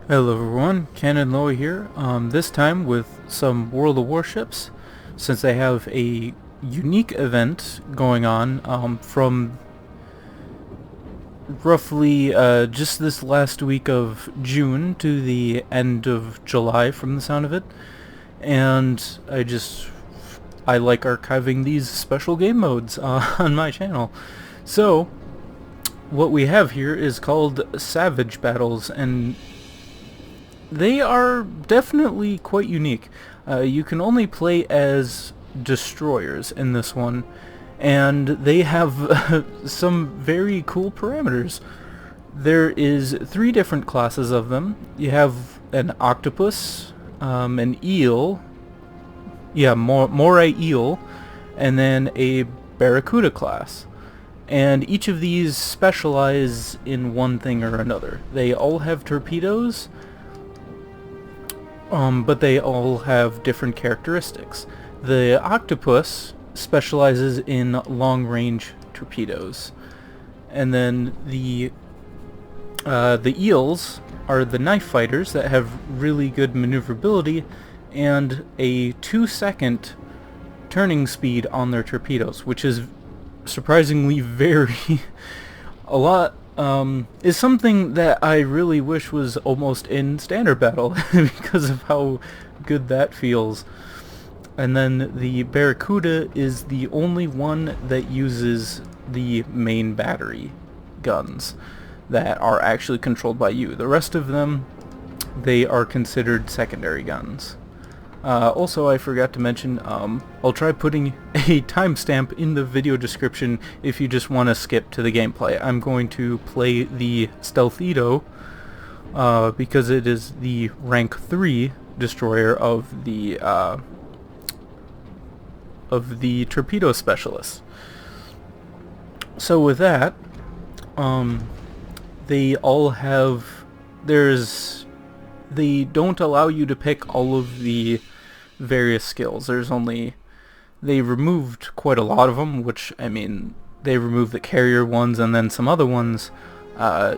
Hello everyone, Canon Loa here, this time with some World of Warships, since they have a unique event going on from roughly just this last week of June to the end of July from the sound of it, and I like archiving these special game modes on my channel. So, what we have here is called Savage Battles, and they are definitely quite unique. You can only play as destroyers in this one, and they have some very cool parameters. There is 3 different classes of them. You have an octopus, an eel, moray eel, and then a barracuda class. And each of these specialize in one thing or another. They all have torpedoes, but they all have different characteristics. The octopus specializes in long-range torpedoes, and then the eels are the knife fighters that have really good maneuverability and a 2-second turning speed on their torpedoes, which is surprisingly very a lot. Is something that I really wish was almost in standard battle because of how good that feels. And then the Barracuda is the only one that uses the main battery guns that are actually controlled by you. The rest of them, they are considered secondary guns. Also, I forgot to mention, I'll try putting a timestamp in the video description if you just want to skip to the gameplay. I'm going to play the Stealthedo, because it is the rank 3 destroyer of the torpedo specialists. So with that, they all have, they don't allow you to pick all of the various skills. They removed quite a lot of them, which, I mean, they removed the carrier ones and then some other ones. For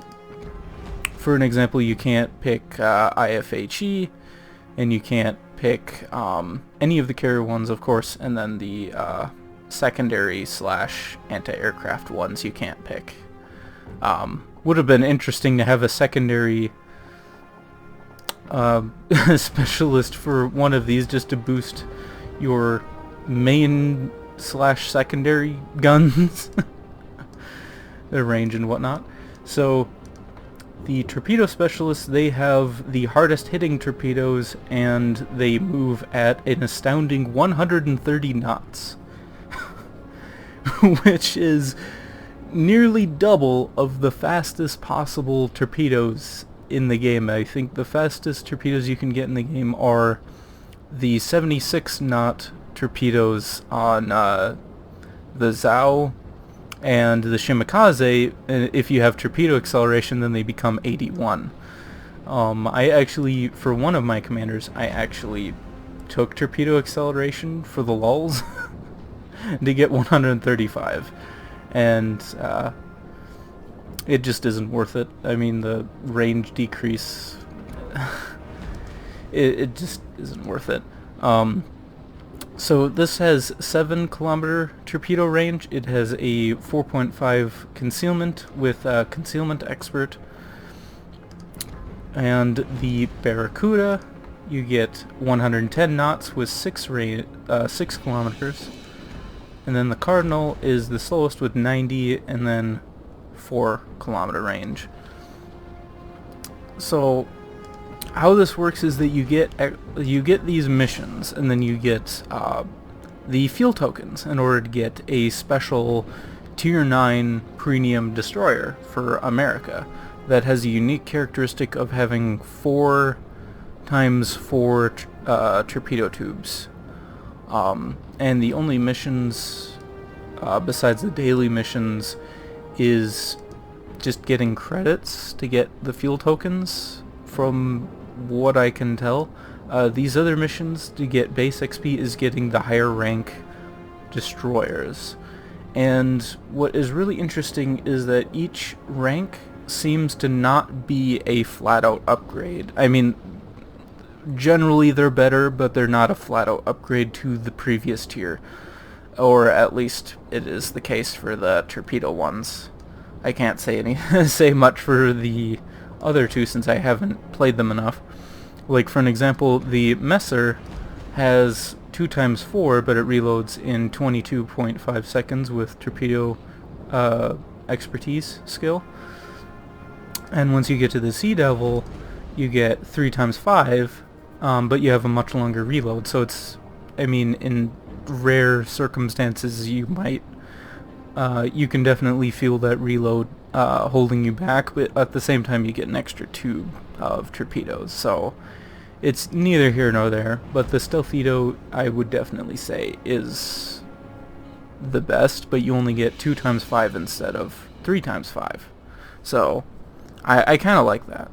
an example, you can't pick IFHE, and you can't pick any of the carrier ones, of course, and then the secondary / anti-aircraft ones you can't pick. Would have been interesting to have a secondary specialist for one of these, just to boost your main / secondary guns, their range and whatnot. So the torpedo specialists, they have the hardest hitting torpedoes, and they move at an astounding 130 knots, which is nearly double of the fastest possible torpedoes in the game. I think the fastest torpedoes you can get in the game are the 76 knot torpedoes on the Zao and the Shimakaze. If you have torpedo acceleration, then they become 81. I actually, for one of my commanders, I actually took torpedo acceleration for the lulz to get 135, and it just isn't worth it. I mean, the range decrease, it just isn't worth it. So this has 7-kilometer torpedo range. It has a 4.5 concealment with concealment expert. And the Barracuda, you get 110 knots with 6 kilometers. And then the Cardinal is the slowest with 90, and then 4-kilometer range. So how this works is that you get these missions, and then you get the fuel tokens in order to get a special tier 9 premium destroyer for America that has a unique characteristic of having 4 times 4 torpedo tubes. And the only missions besides the daily missions is just getting credits to get the fuel tokens, from what I can tell. These other missions to get base XP is getting the higher rank destroyers. And what is really interesting is that each rank seems to not be a flat-out upgrade. I mean, generally they're better, but they're not a flat-out upgrade to the previous tier. Or at least it is the case for the torpedo ones. I can't say much for the other two since I haven't played them enough. Like, for an example, the Messer has 2x4, but it reloads in 22.5 seconds with torpedo expertise skill. And once you get to the Sea Devil, you get 3x5, but you have a much longer reload. So it's, I mean, in rare circumstances, you can definitely feel that reload holding you back, but at the same time you get an extra tube of torpedoes. So it's neither here nor there, but the Stealthedo, I would definitely say, is the best, but you only get 2x5 instead of 3x5. So I kind of like that.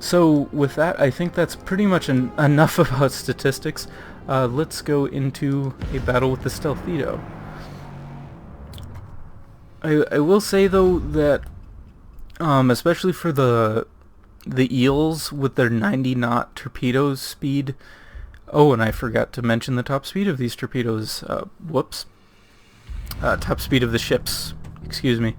So with that, I think that's pretty much enough about statistics. Let's go into a battle with the Stealthedo. I will say though that especially for the eels with their 90 knot torpedoes speed. Oh, and I forgot to mention the top speed of these torpedoes. Whoops. Top speed of the ships. Excuse me.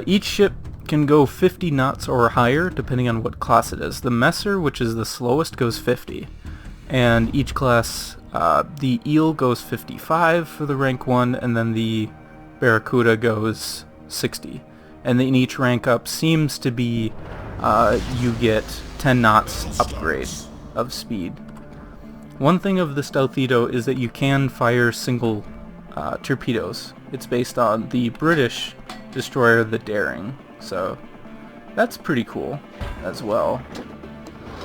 Each ship can go 50 knots or higher depending on what class it is. The Messer, which is the slowest, goes 50. And each class, the eel goes 55 for the rank 1, and then the Barracuda goes 60. And then each rank up seems to be you get 10 knots upgrade of speed. One thing of the Stealthedo is that you can fire single torpedoes. It's based on the British destroyer, the Daring. So that's pretty cool as well.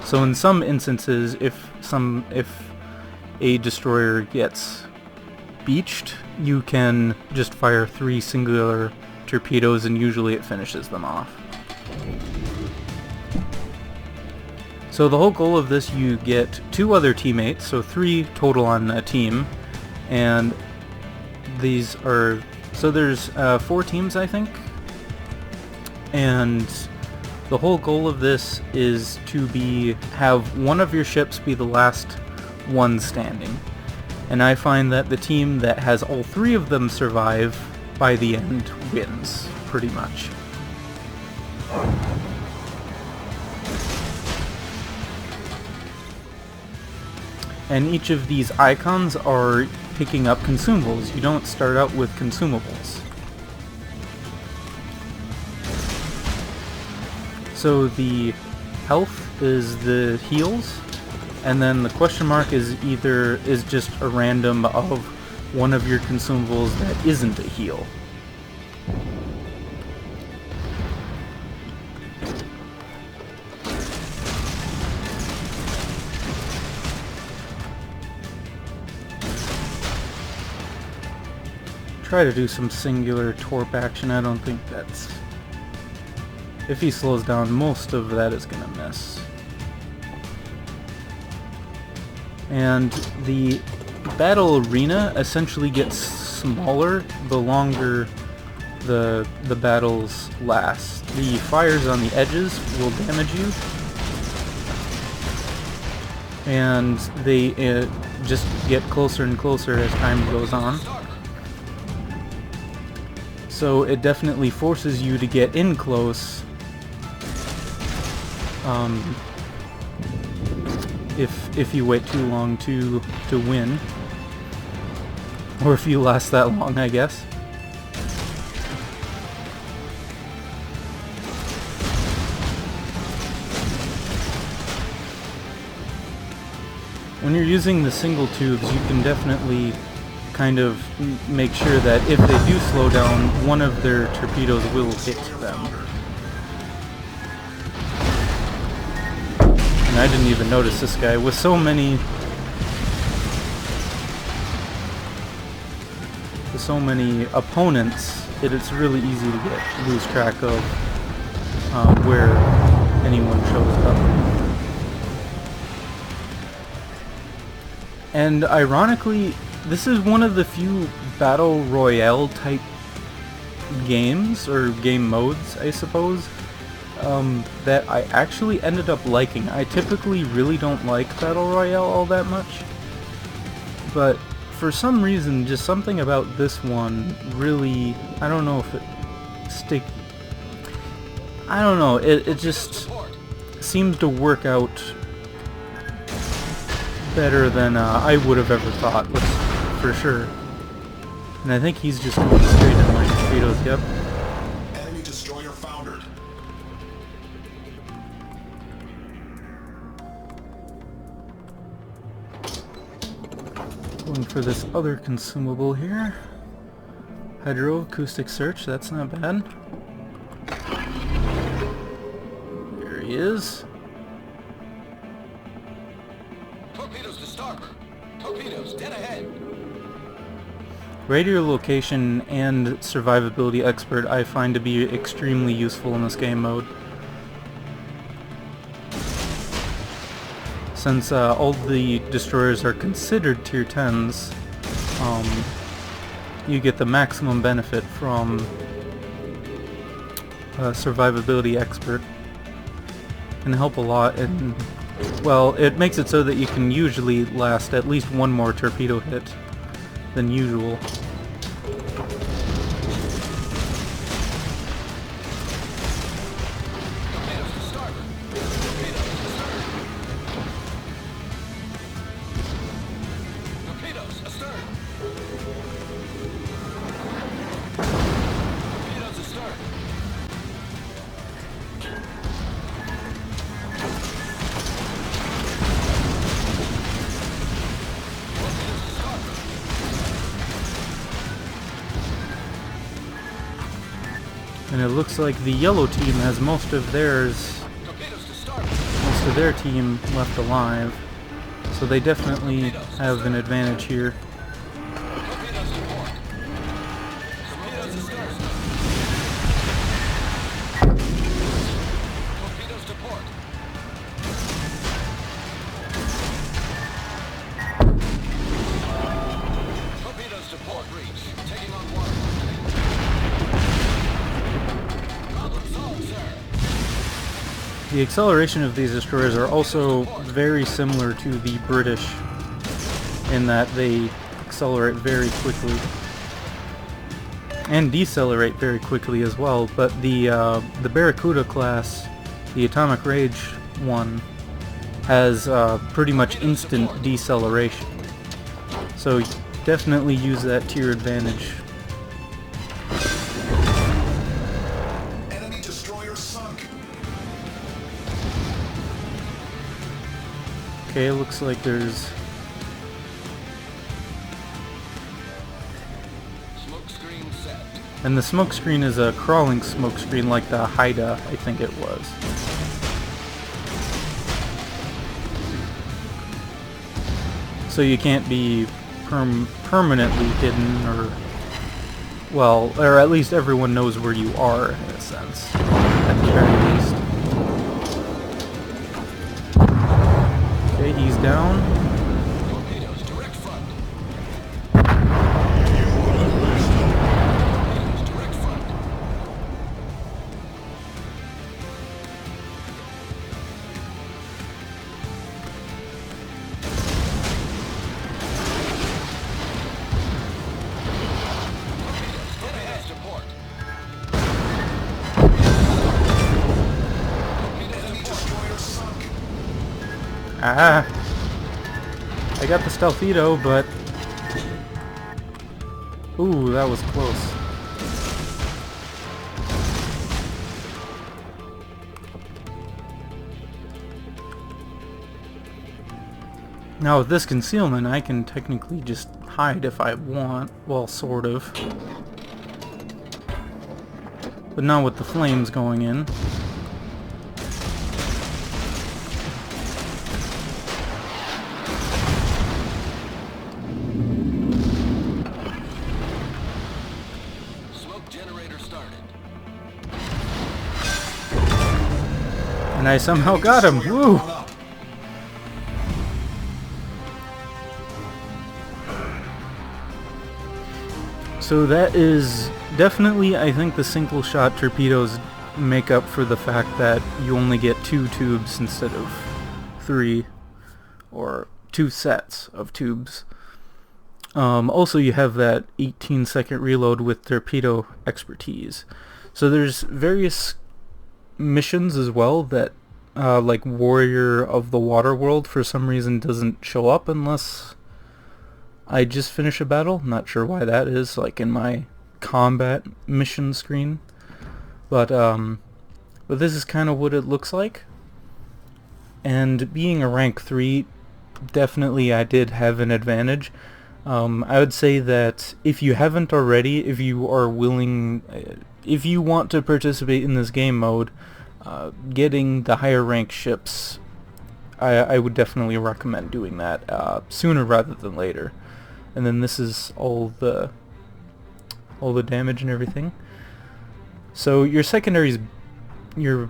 So in some instances, if a destroyer gets beached, you can just fire 3 singular torpedoes and usually it finishes them off. So the whole goal of this, you get 2 other teammates, so 3 total on a team, and these are, so there's 4 teams I think, and the whole goal of this is to have one of your ships be the last one standing. And I find that the team that has all 3 of them survive by the end wins, pretty much. And each of these icons are picking up consumables. You don't start out with consumables. So the health is the heals, and then the question mark is just a random of one of your consumables that isn't a heal. Try to do some singular torp action. I don't think that's... If he slows down, most of that is going to miss. And the battle arena essentially gets smaller the longer the battles last. The fires on the edges will damage you, and they just get closer and closer as time goes on. So it definitely forces you to get in close if you wait too long to win, or if you last that long, I guess. When you're using the single tubes, you can definitely kind of make sure that if they do slow down, one of their torpedoes will hit them. And I didn't even notice this guy. With so many opponents, it's really easy to lose track of where anyone shows up. And ironically, this is one of the few battle royale type games, or game modes, I suppose, that I actually ended up liking. I typically really don't like Battle Royale all that much, but for some reason, just something about this one really, I don't know if it I don't know, it just seems to work out better than I would have ever thought, for sure. And I think he's just going straight into my torpedoes, yep. Enemy destroyer foundered. Going for this other consumable here. Hydroacoustic search, that's not bad. There he is. Torpedoes to starboard. Torpedoes dead ahead. Radio location and survivability expert I find to be extremely useful in this game mode. Since all the destroyers are considered tier 10s, you get the maximum benefit from survivability expert. Can help a lot, and well, it makes it so that you can usually last at least one more torpedo hit than usual. And it looks like the yellow team has most of their team left alive, so they definitely have an advantage here. The acceleration of these destroyers are also very similar to the British in that they accelerate very quickly and decelerate very quickly as well, but the Barracuda class, the Atomic Rage one, has pretty much instant deceleration, so definitely use that to your advantage. Okay, looks like there's smoke screen set. And the smoke screen is a crawling smoke screen like the Haida, I think it was. So you can't be permanently hidden, or, well, or at least everyone knows where you are, in a sense, at the very least. Okay, he's down. Torpedoes direct front. Torpedoes direct front. Torpedoes dead ahead to port. Torpedoes destroyer sunk. Ah! I got the Stealthedo, but... Ooh, that was close. Now with this concealment, I can technically just hide if I want. Well, sort of. But not with the flames going in. And I somehow got him! Woo! So that is definitely, I think the single shot torpedoes make up for the fact that you only get 2 tubes instead of 3, or 2 sets of tubes. Also, you have that 18-second reload with torpedo expertise. So there's various missions as well that, like Warrior of the Water World, for some reason doesn't show up unless I just finish a battle. Not sure why that is, like in my combat mission screen. But this is kind of what it looks like. And being a rank 3, definitely I did have an advantage. I would say that if you haven't already, if you are willing, if you want to participate in this game mode, getting the higher rank ships, I would definitely recommend doing that sooner rather than later. And then this is all the damage and everything. So your secondaries, your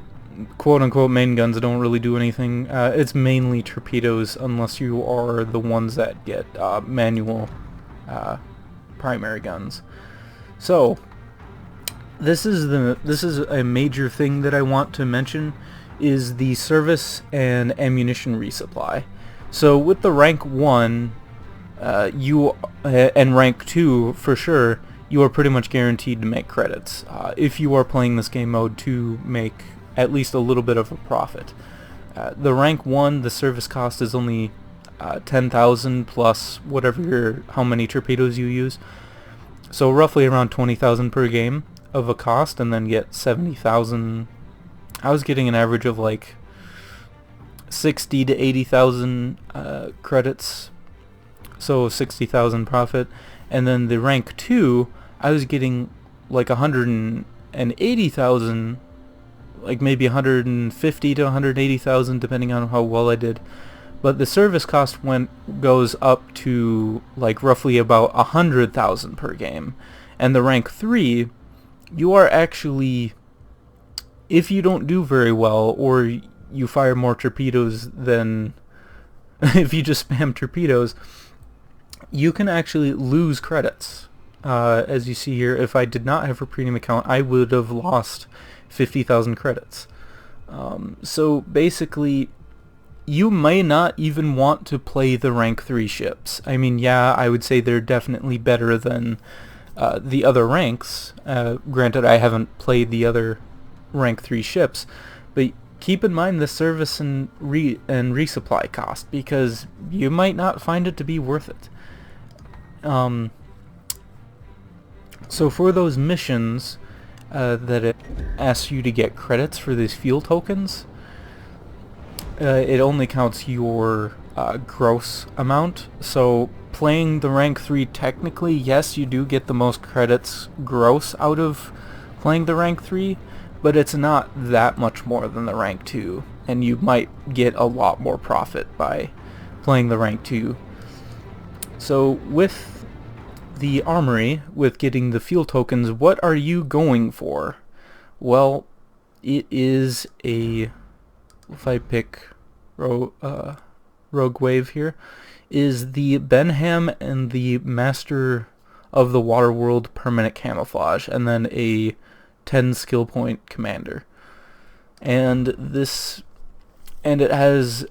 quote-unquote main guns don't really do anything. It's mainly torpedoes, unless you are the ones that get manual primary guns. So this is a major thing that I want to mention, is the service and ammunition resupply. So with the rank 1, you and rank 2 for sure, you are pretty much guaranteed to make credits if you are playing this game mode to make at least a little bit of a profit. The rank 1, the service cost is only 10,000 plus whatever how many torpedoes you use. So roughly around 20,000 per game of a cost, and then get 70,000. I was getting an average of like 60 to 80,000 credits, so 60,000 profit. And then the rank 2, I was getting like 180,000, like maybe 150 to 180,000 depending on how well I did. But the service cost goes up to like roughly about 100,000 per game. And the rank 3, you are actually, if you don't do very well, or you fire more torpedoes than if you just spam torpedoes, you can actually lose credits. As you see here, if I did not have a premium account, I would have lost 50,000 credits. So basically, you may not even want to play the rank 3 ships. I mean, yeah, I would say they're definitely better than the other ranks. Granted, I haven't played the other rank 3 ships, but keep in mind the service and resupply cost, because you might not find it to be worth it. So for those missions that it asks you to get credits for these fuel tokens, it only counts your gross amount. So playing the rank 3, technically, yes, you do get the most credits gross out of playing the rank 3, but it's not that much more than the rank 2, and you might get a lot more profit by playing the rank 2. So with the armory, with getting the fuel tokens, what are you going for? Well, it is if I pick Rouge Wave here, is the Benham and the Master of the Waterworld permanent camouflage, and then a 10 skill point commander. And it has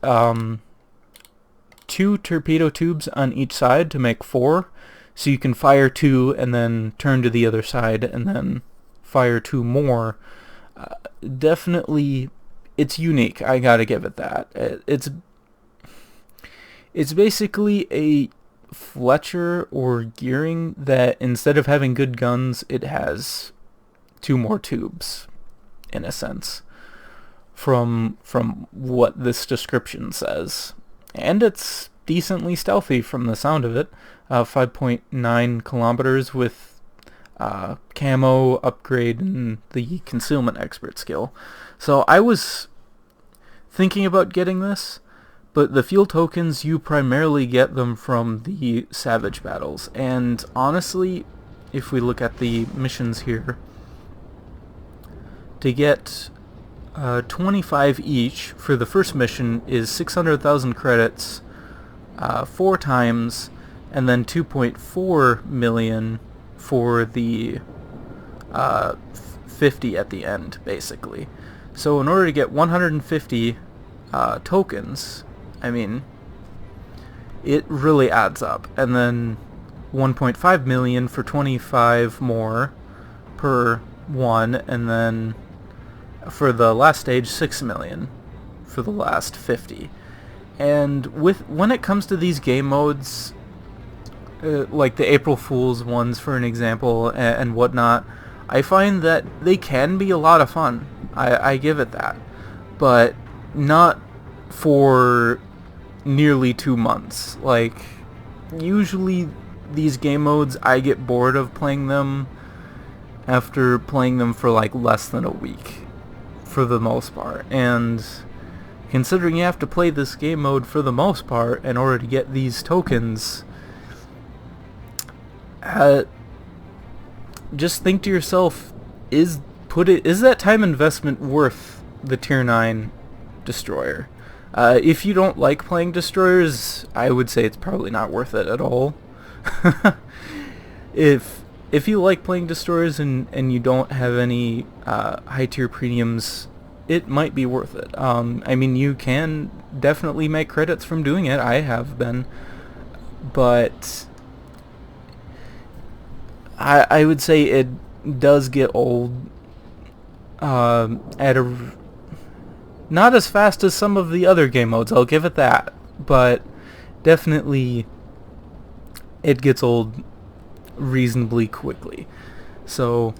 2 torpedo tubes on each side to make 4. So you can fire 2 and then turn to the other side and then fire 2 more. Definitely, it's unique. I gotta give it that. It's basically a Fletcher or gearing that instead of having good guns, it has 2 more tubes, in a sense, from what this description says. And it's decently stealthy from the sound of it. 5.9 kilometers with camo upgrade and the concealment expert skill. So I was thinking about getting this, but the fuel tokens, you primarily get them from the Savage battles. And honestly, if we look at the missions here, to get 25 each for the first mission is 600,000 credits 4 times, and then 2.4 million for the 50 at the end, basically. So in order to get 150 tokens, I mean, it really adds up. And then 1.5 million for 25 more per one, and then for the last stage 6 million for the last 50. And when it comes to these game modes, like the April Fool's ones for an example and whatnot, I find that they can be a lot of fun. I give it that, but not for nearly 2 months. Like, usually these game modes, I get bored of playing them after playing them for like less than a week for the most part. And considering you have to play this game mode for the most part in order to get these tokens, just think to yourself, is that time investment worth the tier 9 destroyer? If you don't like playing destroyers, I would say it's probably not worth it at all. If you like playing destroyers and you don't have any high tier premiums, it might be worth it. I mean, you can definitely make credits from doing it. I have been, but I would say it does get old at a not as fast as some of the other game modes, I'll give it that, but definitely it gets old reasonably quickly. So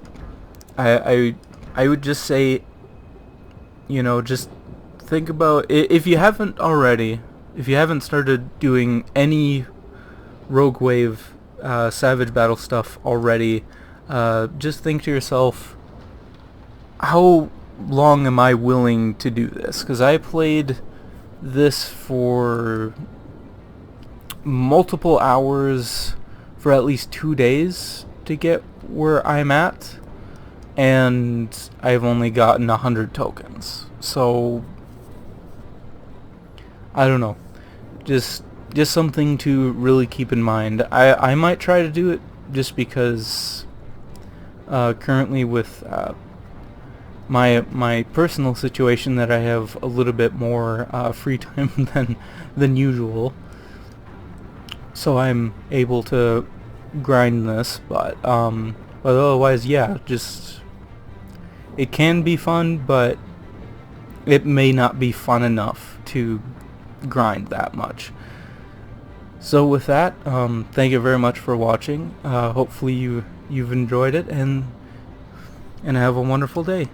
I would just say, you know, just think about, if you haven't already, if you haven't started doing any Rogue Wave Savage Battle stuff already, just think to yourself, how long am I willing to do this? Because I played this for multiple hours for at least 2 days to get where I'm at, and I've only gotten 100 tokens. So I don't know, just something to really keep in mind. I might try to do it just because currently with my personal situation, that I have a little bit more free time than usual, so I'm able to grind this. But otherwise, yeah, just, it can be fun, but it may not be fun enough to grind that much. So with that, thank you very much for watching. Hopefully you've enjoyed it, and have a wonderful day.